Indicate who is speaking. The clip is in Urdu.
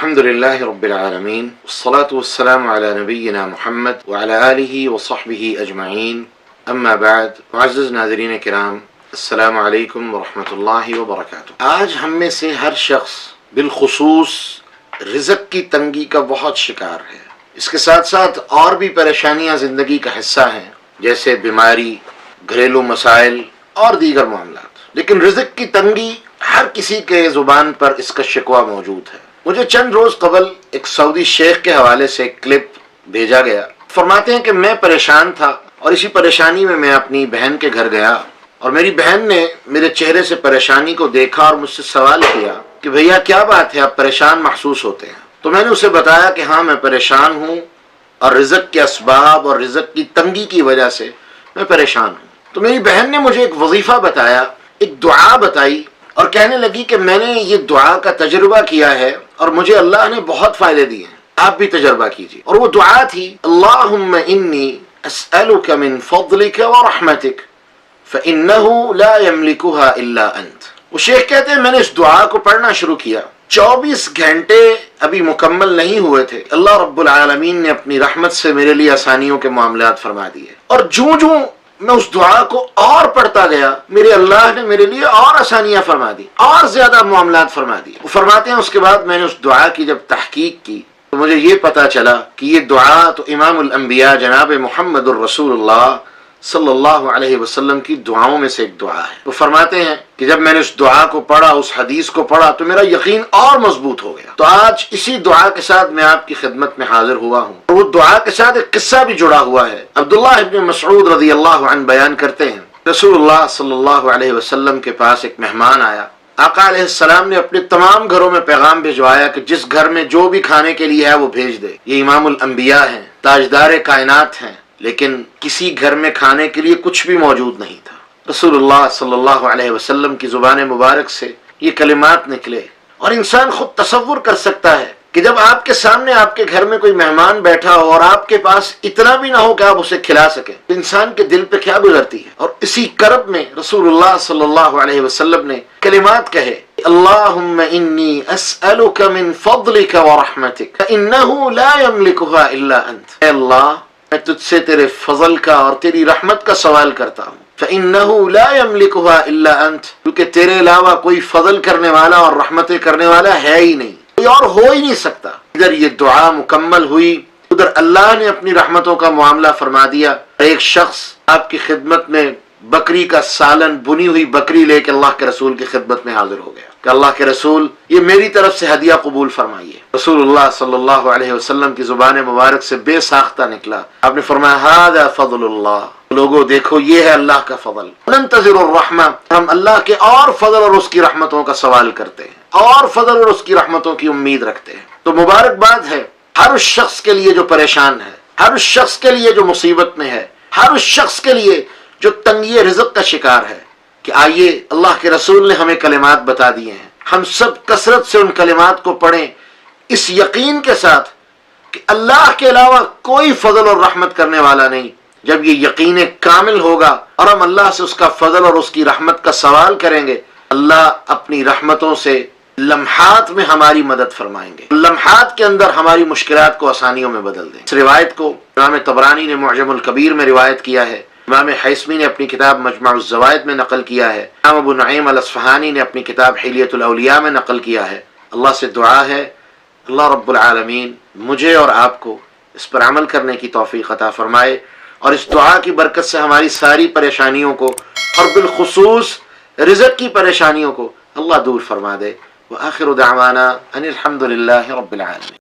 Speaker 1: الحمد للہ رب العالمین والصلاة والسلام علی نبینا محمد وعلی آلہ وصحبہ اجمعین اما بعد. معزز ناظرین کرام، السلام علیکم ورحمۃ اللہ وبرکاتہ. آج ہم میں سے ہر شخص بالخصوص رزق کی تنگی کا بہت شکار ہے. اس کے ساتھ ساتھ اور بھی پریشانیاں زندگی کا حصہ ہیں، جیسے بیماری، گھریلو مسائل اور دیگر معاملات. لیکن رزق کی تنگی ہر کسی کے زبان پر اس کا شکوہ موجود ہے. مجھے چند روز قبل ایک سعودی شیخ کے حوالے سے ایک کلپ بھیجا گیا. فرماتے ہیں کہ میں پریشان تھا اور اسی پریشانی میں اپنی بہن کے گھر گیا اور میری بہن نے میرے چہرے سے پریشانی کو دیکھا اور مجھ سے سوال کیا کہ بھیا کیا بات ہے، آپ پریشان محسوس ہوتے ہیں. تو میں نے اسے بتایا کہ ہاں میں پریشان ہوں اور رزق کے اسباب اور رزق کی تنگی کی وجہ سے میں پریشان ہوں. تو میری بہن نے مجھے ایک وظیفہ بتایا، ایک دعا بتائی اور کہنے لگی کہ میں نے یہ دعا کا تجربہ کیا ہے اور مجھے اللہ نے بہت فائدے دیے ہیں، آپ بھی تجربہ کیجیے. اور وہ دعا تھی، اللہم انی اسألک من فضلک ورحمتک فإنہ لا یملکها الا انت. وہ شیخ کہتے ہیں میں نے اس دعا کو پڑھنا شروع کیا، 24 گھنٹے ابھی مکمل نہیں ہوئے تھے، اللہ رب العالمین نے اپنی رحمت سے میرے لیے آسانیوں کے معاملات فرما دیے. اور جوں میں اس دعا کو اور پڑھتا گیا، میرے اللہ نے میرے لیے اور آسانیاں فرما دی، اور زیادہ معاملات فرما دی. وہ فرماتے ہیں اس کے بعد میں نے اس دعا کی جب تحقیق کی تو مجھے یہ پتا چلا کہ یہ دعا تو امام الانبیاء جناب محمد الرسول اللہ صلی اللہ علیہ وسلم کی دعاؤں میں سے ایک دعا ہے. وہ فرماتے ہیں کہ جب میں نے اس دعا کو پڑھا، اس حدیث کو پڑھا، تو میرا یقین اور مضبوط ہو گیا. تو آج اسی دعا کے ساتھ میں آپ کی خدمت میں حاضر ہوا ہوں. اور وہ دعا کے ساتھ ایک قصہ بھی جڑا ہوا ہے. عبداللہ ابن مسعود رضی اللہ عنہ بیان کرتے ہیں، رسول اللہ صلی اللہ علیہ وسلم کے پاس ایک مہمان آیا. آقا علیہ السلام نے اپنے تمام گھروں میں پیغام بھجوایا کہ جس گھر میں جو بھی کھانے کے لیے ہے وہ بھیج دے. یہ امام الانبیاء ہیں، تاجدار کائنات ہیں، لیکن کسی گھر میں کھانے کے لیے کچھ بھی موجود نہیں تھا. رسول اللہ صلی اللہ علیہ وسلم کی زبان مبارک سے یہ کلمات نکلے اور انسان خود تصور کر سکتا ہے کہ جب آپ کے سامنے آپ کے گھر میں کوئی مہمان بیٹھا ہو اور آپ کے پاس اتنا بھی نہ ہو کہ آپ اسے کھلا سکیں، تو انسان کے دل پہ کیا گزرتی ہے. اور اسی کرب میں رسول اللہ صلی اللہ علیہ وسلم نے کلمات کہے، اللہم انی اسألک من فضلک ورحمتک فإنہ لا یملکها الا انت. اے اللہ، میں تجھ سے تیرے فضل کا اور تیری رحمت کا سوال کرتا ہوں. فإنہ لا یملکها الا انت، کیونکہ تیرے علاوہ کوئی فضل کرنے والا اور رحمتیں کرنے والا ہے ہی نہیں، کوئی اور ہو ہی نہیں سکتا. ادھر یہ دعا مکمل ہوئی، ادھر اللہ نے اپنی رحمتوں کا معاملہ فرما دیا. ایک شخص آپ کی خدمت میں بکری کا سالن، بنی ہوئی بکری لے کے اللہ کے رسول کی خدمت میں حاضر ہو گیا کہ اللہ کے رسول یہ میری طرف سے ہدیہ قبول فرمائیے. رسول اللہ صلی اللہ علیہ وسلم کی زبان مبارک سے بے ساختہ نکلا. آپ نے فرمایا، ھذا فضل اللہ، لوگوں دیکھو یہ ہے اللہ کا فضل. ننتظر الرحمہ، ہم اللہ کے اور فضل اور اس کی رحمتوں کا سوال کرتے ہیں، اور فضل اور اس کی رحمتوں کی امید رکھتے ہیں. تو مبارکباد ہے ہر اس شخص کے لیے جو پریشان ہے، ہر اس شخص کے لیے جو مصیبت میں ہے، ہر اس شخص کے لیے جو تنگی رزق کا شکار ہے، کہ آئیے اللہ کے رسول نے ہمیں کلمات بتا دیے ہیں، ہم سب کثرت سے ان کلمات کو پڑھیں، اس یقین کے ساتھ کہ اللہ کے علاوہ کوئی فضل اور رحمت کرنے والا نہیں. جب یہ یقین کامل ہوگا اور ہم اللہ سے اس کا فضل اور اس کی رحمت کا سوال کریں گے، اللہ اپنی رحمتوں سے لمحات میں ہماری مدد فرمائیں گے، لمحات کے اندر ہماری مشکلات کو آسانیوں میں بدل دیں. اس روایت کو امام طبرانی نے معجم الکبیر میں روایت کیا ہے، امام حیثمی نے اپنی کتاب مجمع الزوائد میں نقل کیا ہے، امام ابو نعیم الاصفہانی نے اپنی کتاب حلیۃ الاولیاء میں نقل کیا ہے. اللہ سے دعا ہے اللہ رب العالمین مجھے اور آپ کو اس پر عمل کرنے کی توفیق عطا فرمائے، اور اس دعا کی برکت سے ہماری ساری پریشانیوں کو اور بالخصوص رزق کی پریشانیوں کو اللہ دور فرما دے. وآخر دعوانا ان الحمد للہ رب العالمین.